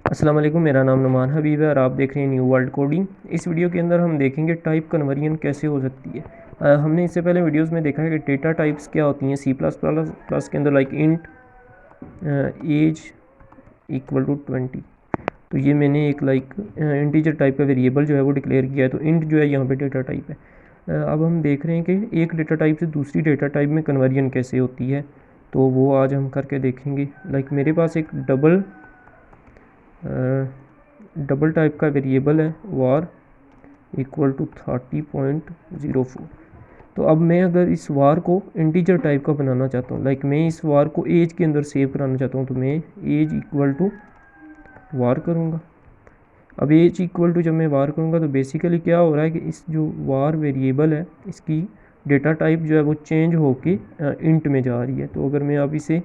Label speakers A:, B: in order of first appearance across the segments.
A: अस्सलाम वालेकुम, मेरा नाम नुमान हबीब है और आप देख रहे हैं न्यू वर्ल्ड कोडिंग। इस वीडियो के अंदर हम देखेंगे टाइप कन्वर्जन कैसे हो सकती है। हमने इससे पहले वीडियोस में देखा है कि डेटा टाइप्स क्या होती हैं सी प्लस प्लस के अंदर, like int age equal to 20। तो ये मैंने एक इंटीजर टाइप का वेरिएबल जो है वो डिक्लेयर किया है, तो इंट जो है यहाँ पे डेटा टाइप है। अब हम देख रहे हैं कि एक डेटा टाइप से दूसरी डेटा टाइप में कन्वर्जन कैसे होती है, तो वो आज हम करके देखेंगे। मेरे पास एक डबल टाइप का वेरिएबल है वार इक्वल टू 30.04। तो अब मैं अगर इस वार को इंटीजर टाइप का बनाना चाहता हूँ, मैं इस वार को एज के अंदर सेव कराना चाहता हूँ, तो मैं एज इक्वल टू वार करूँगा। अब एज इक्वल टू जब मैं वार करूँगा तो बेसिकली क्या हो रहा है कि इस जो वार वेरिएबल है इसकी डेटा टाइप जो है वो चेंज होके इंट में जा रही है। तो अगर मैं अब इसे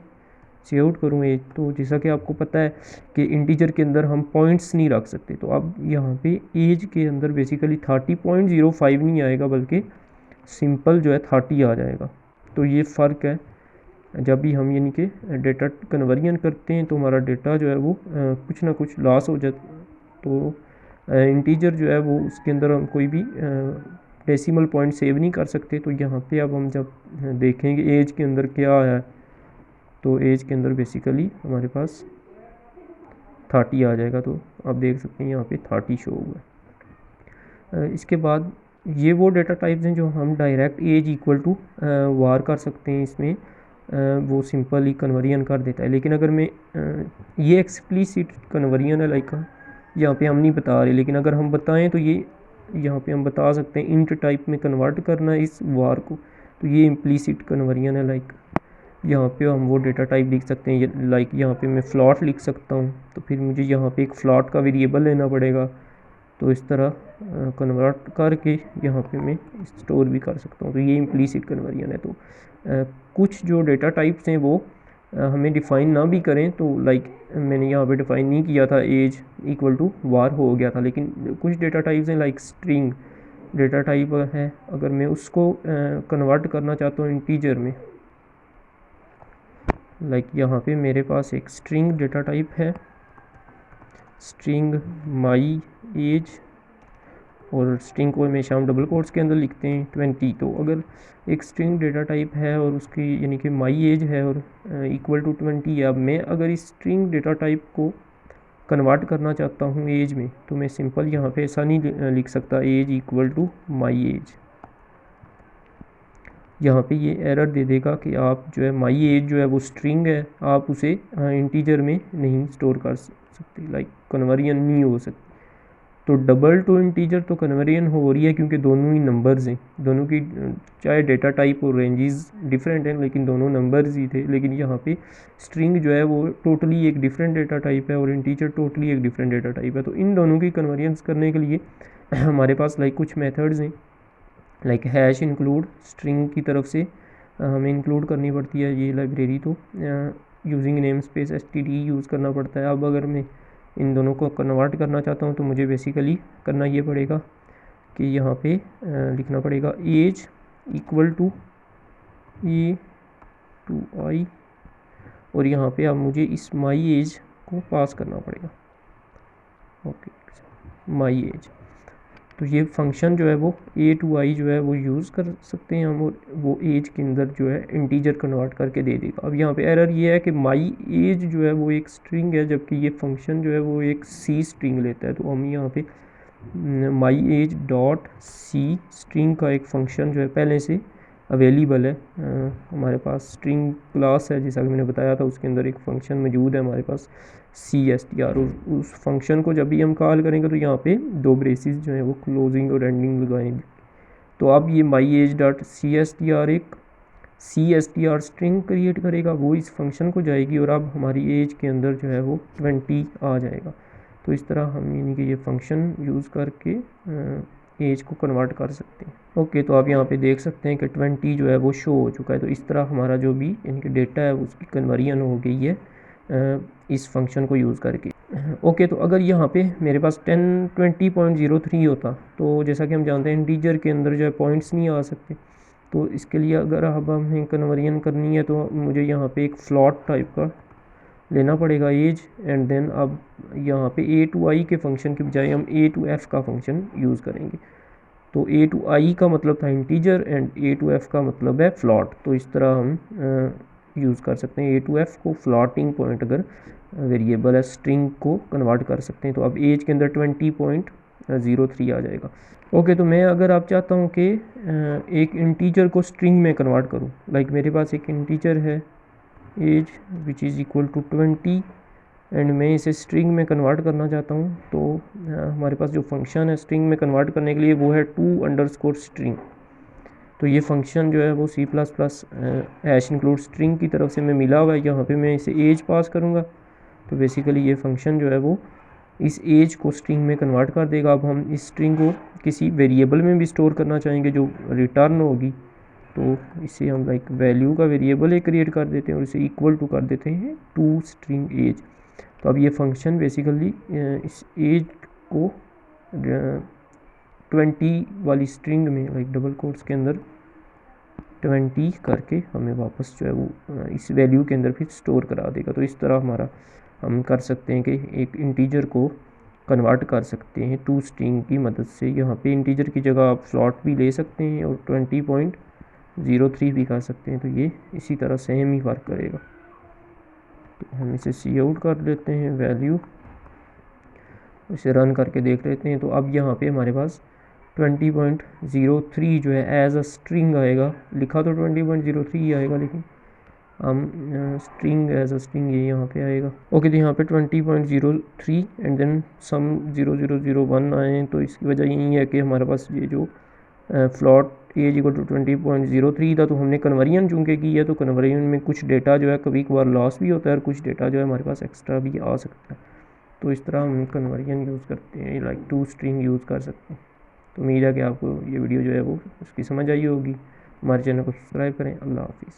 A: सी आउट करूँ एज, तो जैसा कि आपको पता है कि इंटीजर के अंदर हम पॉइंट्स नहीं रख सकते, तो अब यहाँ पे एज के अंदर बेसिकली 30.05 नहीं आएगा बल्कि सिंपल जो है 30 आ जाएगा। तो ये फ़र्क है, जब भी हम यानी कि डेटा कन्वर्जन करते हैं तो हमारा डेटा जो है वो कुछ ना कुछ लॉस हो जाता। तो इंटीजर जो है वो उसके अंदर हम कोई भी डेसिमल पॉइंट सेव नहीं कर सकते। तो यहाँ पे अब हम जब देखेंगे एज के अंदर क्या है, तो एज के अंदर बेसिकली हमारे पास 30 आ जाएगा। तो आप देख सकते हैं यहाँ पे 30 शो हुआ है। इसके बाद ये वो डेटा टाइप्स हैं जो हम डायरेक्ट एज इक्वल टू वार कर सकते हैं, इसमें वो सिंपली कन्वर्जन कर देता है। लेकिन अगर मैं ये एक्सप्लिसिट कन्वर्जन है, यहाँ पे हम नहीं बता रहे, लेकिन अगर हम बताएं तो ये यहाँ पे हम बता सकते हैं इंट टाइप में कन्वर्ट करना है इस वार को। तो ये इम्प्लिसिट कन्वर्जन है। यहाँ पे हम वो डेटा टाइप लिख सकते हैं, यहाँ पे मैं फ्लॉट लिख सकता हूँ, तो फिर मुझे यहाँ पे एक फ्लॉट का वेरिएबल लेना पड़ेगा। तो इस तरह कन्वर्ट करके यहाँ पे मैं स्टोर भी कर सकता हूँ। तो ये इम्प्लिसिट कन्वर्जन है। तो कुछ जो डेटा टाइप्स हैं वो हमें डिफ़ाइन ना भी करें, तो मैंने यहाँ पे डिफ़ाइन नहीं किया था एज इक्वल टू वार हो गया था, लेकिन कुछ डेटा टाइप्स हैं स्ट्रिंग डेटा टाइप है, अगर मैं उसको कन्वर्ट करना चाहता हूँ इंटीजर में, यहाँ पे मेरे पास एक स्ट्रिंग डेटा टाइप है, स्ट्रिंग माई एज, और स्ट्रिंग को हमेशा हम डबल कोट्स के अंदर लिखते हैं 20। तो अगर एक स्ट्रिंग डेटा टाइप है और उसकी यानी कि माई एज है और इक्वल टू 20 है, अब मैं अगर इस स्ट्रिंग डेटा टाइप को कन्वर्ट करना चाहता हूँ एज में, तो मैं सिंपल यहाँ पे ऐसा नहीं लिख सकता age equal to my age. यहाँ पे ये एरर दे देगा कि आप जो है माई एज जो है वो स्ट्रिंग है, आप उसे इंटीजर में नहीं स्टोर कर सकते, कन्वर्जन नहीं हो सकती। तो डबल टू इंटीजर तो कन्वर्जन हो रही है क्योंकि दोनों ही नंबर्स हैं, दोनों की चाहे डेटा टाइप और रेंजेस डिफरेंट हैं लेकिन दोनों नंबर्स ही थे। लेकिन यहाँ पे स्ट्रिंग जो है वो टोटली एक डिफरेंट डेटा टाइप है और इंटीजर टोटली एक डिफरेंट डेटा टाइप है। तो इन दोनों की कन्वर्जन करने के लिए हमारे पास कुछ मेथड्स हैं, हैश इंक्लूड स्ट्रिंग की तरफ से हमें इंक्लूड करनी पड़ती है ये लाइब्रेरी, तो using name space std use करना पड़ता है। अब अगर मैं इन दोनों को कन्वर्ट करना चाहता हूँ तो मुझे बेसिकली करना ये पड़ेगा कि यहाँ पे लिखना पड़ेगा age equal to a to I, और यहाँ पे अब मुझे इस माई एज को पास करना पड़ेगा। ओके, माई एज, तो ये फंक्शन जो है वो ए टू आई जो है वो यूज़ कर सकते हैं हम, और वो एज के अंदर जो है इंटीजर कन्वर्ट करके दे देगा। अब यहाँ पे एरर ये है कि माई एज जो है वो एक स्ट्रिंग है, जबकि ये फंक्शन जो है वो एक सी स्ट्रिंग लेता है। तो हम यहाँ पे my age dot c string का एक फंक्शन जो है पहले से अवेलेबल है, हमारे पास स्ट्रिंग क्लास है जैसा कि मैंने बताया था, उसके अंदर एक फंक्शन मौजूद है हमारे पास CSTR, और उस फंक्शन को जब भी हम कॉल करेंगे तो यहाँ पे दो ब्रेसेस जो है वो क्लोजिंग और एंडिंग लगाएंगे। तो अब ये माई एज डॉट CSTR एक CSTR स्ट्रिंग क्रिएट करेगा, वो इस फंक्शन को जाएगी और अब हमारी एज के अंदर जो है वो 20 आ जाएगा। तो इस तरह हम यानी कि ये फंक्शन यूज़ करके एज को कन्वर्ट कर सकते हैं। ओके, तो आप यहाँ पे देख सकते हैं कि 20 जो है वो शो हो चुका है। तो इस तरह हमारा जो भी यानी कि डेटा है उसकी कन्वर्जन हो गई है इस फंक्शन को यूज़ करके। ओके, तो अगर यहाँ पे मेरे पास 20.03 होता, तो जैसा कि हम जानते हैं इंटीजर के अंदर जो है पॉइंट्स नहीं आ सकते, तो इसके लिए अगर अब हमें कन्वर्जन करनी है तो मुझे यहाँ पे एक फ्लॉट टाइप का लेना पड़ेगा एज, एंड देन अब यहाँ पे a to i के फंक्शन के बजाय हम a to f का फंक्शन यूज़ करेंगे। तो a to i का मतलब था integer and a to f का मतलब है फ्लॉट। तो इस तरह हम यूज़ कर सकते हैं a to f को, फ्लॉटिंग पॉइंट अगर वेरिएबल है स्ट्रिंग को कन्वर्ट कर सकते हैं। तो अब एज के अंदर 20.03 आ जाएगा। ओके, तो मैं अगर आप चाहता हूँ कि एक इंटीजर को स्ट्रिंग में कन्वर्ट करूँ, लाइक मेरे पास एक इंटीजर है age which is equal to 20 and मैं इसे स्ट्रिंग में कन्वर्ट करना चाहता हूँ, तो हमारे पास जो फंक्शन है स्ट्रिंग में कन्वर्ट करने के लिए वो है to_string। तो ये फंक्शन जो है वो C++ हैश इंक्लूड स्ट्रिंग की तरफ से मैं मिला हुआ है। यहाँ पे मैं इसे एज पास करूँगा, तो बेसिकली ये फंक्शन जो है वो इस एज को स्ट्रिंग में कन्वर्ट कर देगा। अब हम इस स्ट्रिंग को किसी वेरिएबल में भी स्टोर करना चाहेंगे जो रिटर्न होगी, तो इसे हम लाइक वैल्यू का वेरिएबल एक क्रिएट कर देते हैं और इसे इक्वल टू कर देते हैं टू स्ट्रिंग एज। तो अब ये फंक्शन बेसिकली इस एज को 20 वाली स्ट्रिंग में लाइक डबल कोट्स के अंदर 20 करके हमें वापस जो है वो इस वैल्यू के अंदर फिर स्टोर करा देगा। तो इस तरह हमारा हम कर सकते हैं कि एक इंटीजर को कन्वर्ट कर सकते हैं टू स्ट्रिंग की मदद से। यहाँ पे इंटीजर की जगह आप फ्लॉट भी ले सकते हैं और 20.03 भी कर सकते हैं। तो ये इसी तरह सेम ही वर्क करेगा। तो हम इसे सी आउट कर लेते हैं वैल्यू, इसे रन करके देख लेते हैं। तो अब यहाँ पे हमारे पास 20.03 जो है एज अ स्ट्रिंग आएगा। लिखा तो 20.03 आएगा, लेकिन हम स्ट्रिंग एज अ स्ट्रिंग ये यहाँ पे आएगा। ओके, तो यहाँ पे 20.03 एंड देन सम 0001 आए। तो इसकी वजह यही है कि हमारे पास ये जो फ्लॉट एज इक्वल टू 20.03 था, तो हमने कन्वर्जन चूँकि की है, तो कन्वर्जन में कुछ डेटा जो है कभी कभार लॉस भी होता है और कुछ डेटा जो है हमारे पास एक्स्ट्रा भी आ सकता है। तो इस तरह हम कन्वर्जन यूज़ करते हैं, लाइक टू स्ट्रिंग यूज़ कर सकते हैं। तो उम्मीद है कि आपको ये वीडियो जो है वो उसकी समझ आई होगी। हमारे चैनल को सब्सक्राइब करें। अल्लाह हाफिज़।